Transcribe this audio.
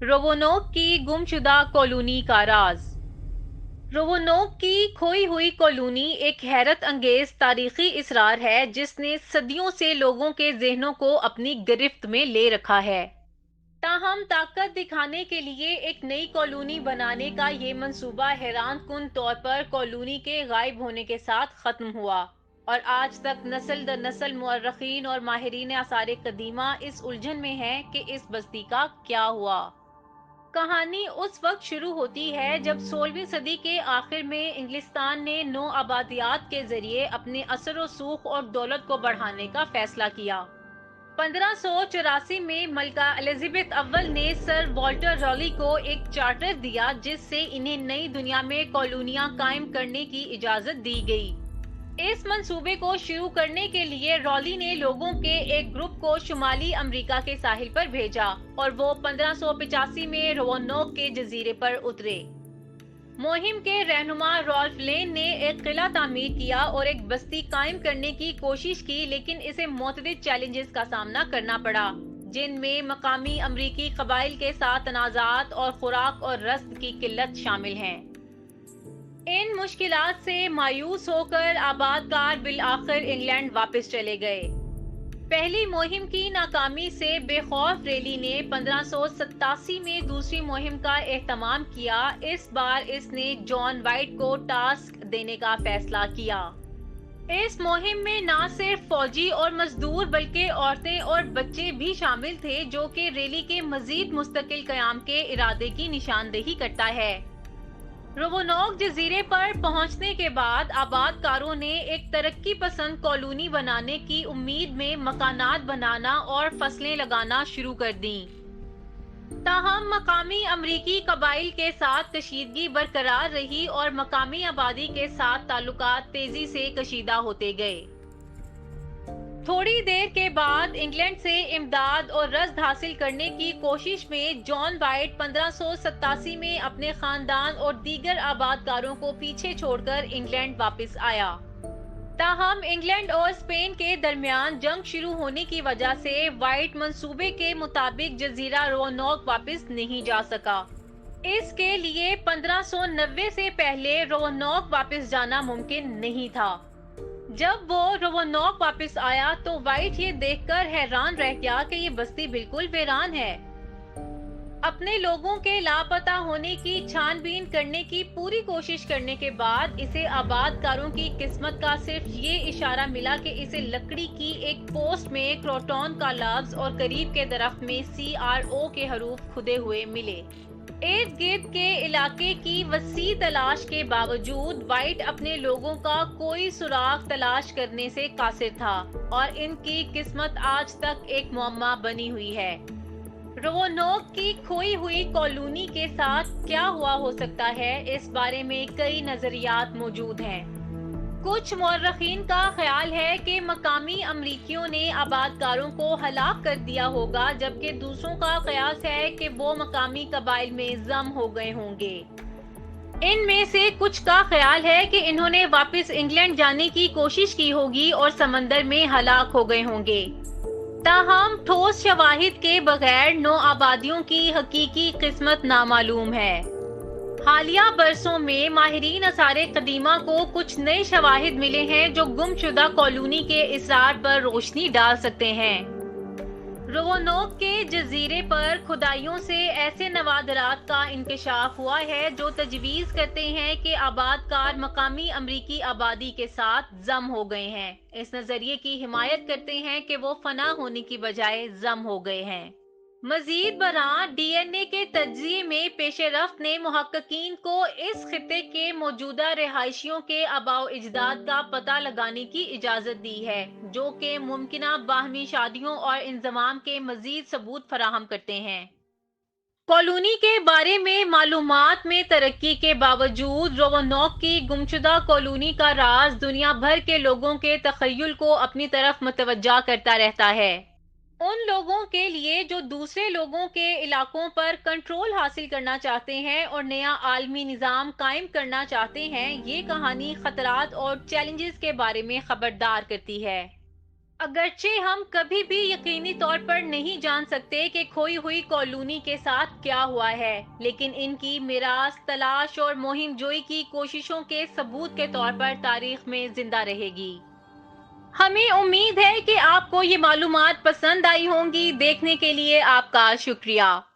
रोवोनोक की गुमशुदा कॉलोनी का राज। रोवोनोक की खोई हुई कॉलोनी एक हैरत अंगेज तारीखी इसरार है जिसने सदियों से लोगों के जहनों को अपनी गिरफ्त में ले रखा है। ताहम ताकत दिखाने के लिए एक नई कॉलोनी बनाने का ये मंसूबा हैरान कुन तौर पर कॉलोनी के गायब होने के साथ खत्म हुआ और आज तक नस्ल दर नस्ल मुअर्रखीन और माहिरीन आसार कदीमा इस उलझन में हैं कि इस बस्ती का क्या हुआ। कहानी उस वक्त शुरू होती है जब 16वीं सदी के आखिर में इंग्लिस्तान ने नो आबादियात के जरिए अपने असर व सूख और दौलत को बढ़ाने का फैसला किया। 1584 में मलका एलिजाबेथ अव्वल ने सर वॉल्टर रॉली को एक चार्टर दिया जिससे इन्हें नई दुनिया में कॉलोनियां कायम करने की इजाजत दी गई। इस मंसूबे को शुरू करने के लिए रॉली ने लोगों के एक ग्रुप को शुमाली अमेरिका के साहिल पर भेजा और वो 1585 में रोवोनोक के जजीरे पर उतरे। मुहिम के रहनुमा रॉल्फ लेन ने एक किला तामीर किया और एक बस्ती कायम करने की कोशिश की, लेकिन इसे मुतअद्दिद चैलेंजेस का सामना करना पड़ा जिनमें मकामी अमरीकी कबाइल के साथ तनाज़ात और खुराक और रस्द की किल्लत शामिल हैं। इन मुश्किलात से मायूस होकर आबादकार बिल आखिर इंग्लैंड वापस चले गए। पहली मुहिम की नाकामी से बेखौफ रेली ने 1587 में दूसरी मुहिम का एहतमाम किया। इस बार इसने जॉन वाइट को टास्क देने का फैसला किया। इस मुहिम में न सिर्फ फौजी और मजदूर बल्कि औरतें और बच्चे भी शामिल थे, जो कि रेली के मजीद मुस्तकिल कयाम के इरादे की निशानदेही करता है। रोवोनोक जजीरे पर पहुंचने के बाद आबादकारों ने एक तरक्की पसंद कॉलोनी बनाने की उम्मीद में मकानात बनाना और फसलें लगाना शुरू कर दी। ताहम मकामी अमरीकी कबाइल के साथ कशीदगी बरकरार रही और मकामी आबादी के साथ ताल्लुकात तेजी से कशीदा होते गए। थोड़ी देर के बाद इंग्लैंड से इमदाद और रस्द हासिल करने की कोशिश में जॉन वाइट 1587 में अपने खानदान और दीगर आबादकारों को पीछे छोड़कर इंग्लैंड वापस आया। ताहम इंग्लैंड और स्पेन के दरमियान जंग शुरू होने की वजह से वाइट मंसूबे के मुताबिक जजीरा रोवोनोक वापस नहीं जा सका। इसके लिए 1590 से पहले रोवोनोक वापस जाना मुमकिन नहीं था। जब वो रोवोनोक वापस आया तो वाइट ये देखकर हैरान रह गया कि ये बस्ती बिल्कुल वीरान है। अपने लोगों के लापता होने की छानबीन करने की पूरी कोशिश करने के बाद इसे आबादकारों की किस्मत का सिर्फ ये इशारा मिला कि इसे लकड़ी की एक पोस्ट में क्रोटॉन का लफ्ज और करीब के दरख्त में CRO के हरूफ खुदे हुए मिले। इर्द गिर्द के इलाके की वसी तलाश के बावजूद वाइट अपने लोगों का कोई सुराग तलाश करने से कासिर था और इनकी किस्मत आज तक एक मुअम्मा बनी हुई है। रोवोनोक की खोई हुई कॉलोनी के साथ क्या हुआ हो सकता है, इस बारे में कई नजरियात मौजूद हैं। कुछ मुअर्रखीन का ख्याल है कि मकामी अमरीकियों ने आबादकारों को हलाक कर दिया होगा, जबकि दूसरों का ख्याल है कि वो मकामी कबाइल में जम हो गए होंगे। इनमें से कुछ का ख्याल है कि इन्होंने वापस इंग्लैंड जाने की कोशिश की होगी और समंदर में हलाक हो गए होंगे। ताहम ठोस शवाहिद के बगैर नौ आबादियों की हकीकी किस्मत नामालूम है। हालिया बरसों में माहिरीन आसारे कदीमा को कुछ नए शवाहिद मिले हैं जो गुमशुदा कॉलोनी के इसरार पर रोशनी डाल सकते हैं। रोवोनोक के जजीरे पर खुदाइयों से ऐसे नवादरात का इंकशाफ हुआ है जो तजवीज़ करते हैं कि आबादकार मकामी अमरीकी आबादी के साथ जम हो गए हैं। इस नजरिए की हिमायत करते हैं कि वो फना होने की बजाय जम हो गए हैं। मजीद बरां DNA के तज्जिये में पेशरफ्त ने मुहक्किकीन को इस खित्ते के मौजूदा रिहायशियों के आबाओ इजदाद का पता लगाने की इजाजत दी है, जो कि मुमकिना बाहमी शादियों और इंजमाम के मजीद सबूत फराहम करते हैं। कॉलोनी के बारे में मालूमात में तरक्की के बावजूद रोवोनोक की गुमशुदा कॉलोनी का राज दुनिया भर के लोगों के तखय्युल को अपनी तरफ मुतवज्जा करता रहता है। उन लोगों के लिए जो दूसरे लोगों के इलाकों पर कंट्रोल हासिल करना चाहते हैं और नया आलमी निज़ाम कायम करना चाहते हैं, ये कहानी खतरात और चैलेंजेस के बारे में खबरदार करती है। اگرچہ ہم کبھی بھی یقینی طور پر نہیں جان سکتے کہ کھوئی ہوئی کالونی کے ساتھ کیا ہوا ہے، لیکن ان کی میراث، تلاش اور مہم جوئی کی کوششوں کے ثبوت کے طور پر تاریخ میں زندہ رہے گی۔ ہمیں امید ہے کہ آپ کو یہ معلومات پسند آئی ہوں گی۔ دیکھنے کے لیے آپ کا شکریہ۔